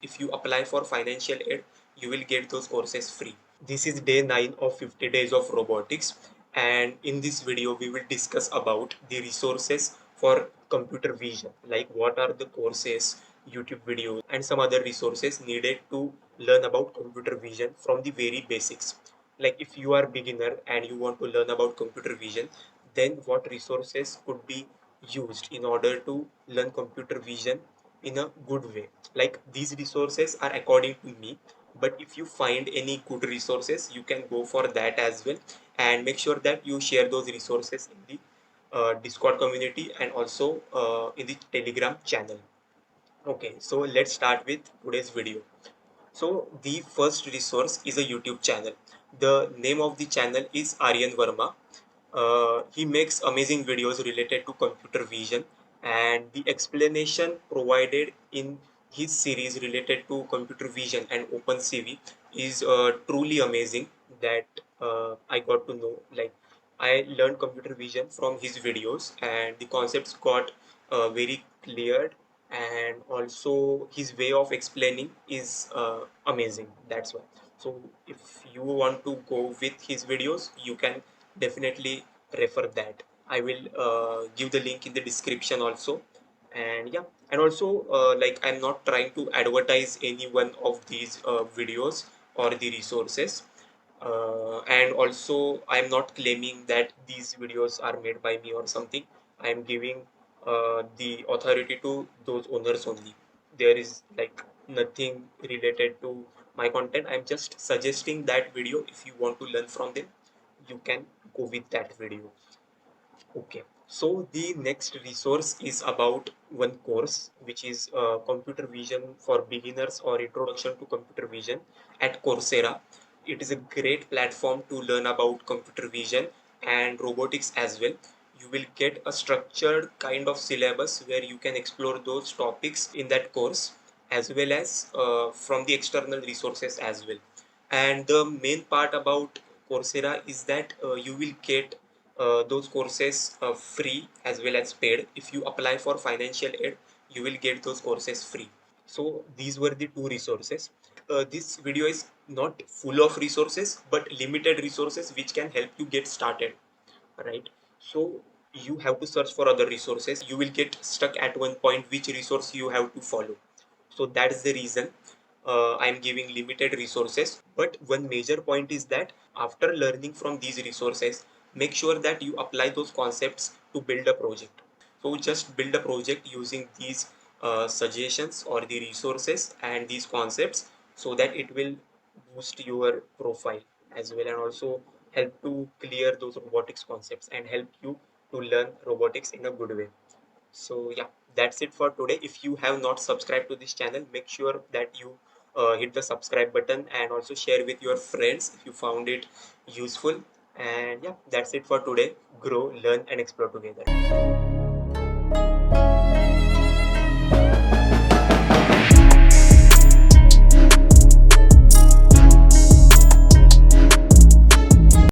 If you apply for financial aid, you will get those courses free. This is day 9 of 50 days of robotics, and in this video we will discuss about the resources for computer vision, like what are the courses, YouTube videos and some other resources needed to learn about computer vision from the very basics. Like if you are beginner and you want to learn about computer vision, then what resources could be used in order to learn computer vision in a good way. Like these resources are according to me, but if you find any good resources, you can go for that as well, and make sure that you share those resources in the Discord community and also in the Telegram channel. Okay, so let's start with today's video. So the first resource is a YouTube channel. The name of the channel is Aryan Verma. He makes amazing videos related to computer vision, and the explanation provided in his series related to computer vision and opencv is truly amazing. That I got to know, like I learned computer vision from his videos, and the concepts got very clear, and also his way of explaining is amazing. That's why. So if you want to go with his videos, you can definitely refer that. I will give the link in the description also. And yeah, and also like I'm not trying to advertise any one of these videos or the resources, and also I'm not claiming that these videos are made by me or something. I'm giving the authority to those owners only. There is like nothing related to my content. I'm just suggesting that video. If you want to learn from them, you can go with that video. Okay, so the next resource is about one course, which is computer vision for beginners or introduction to computer vision at Coursera. It is a great platform to learn about computer vision and robotics as well. You will get a structured kind of syllabus where you can explore those topics in that course, as well as from the external resources as well. And the main part about Coursera is that you will get those courses free as well as paid. If you apply for financial aid, you will get those courses free. So these were the two resources. This video is not full of resources, but limited resources which can help you get started, right? So you have to search for other resources. You will get stuck at one point which resource you have to follow. So that's the reason I'm giving limited resources. But one major point is that after learning from these resources, make sure that you apply those concepts to build a project. So just build a project using these suggestions or the resources and these concepts, so that it will boost your profile as well, and also help to clear those robotics concepts and help you to learn robotics in a good way. So yeah, that's it for today. If you have not subscribed to this channel, make sure that you hit the subscribe button and also share with your friends if you found it useful. And yeah, that's it for today. Grow, learn and explore together.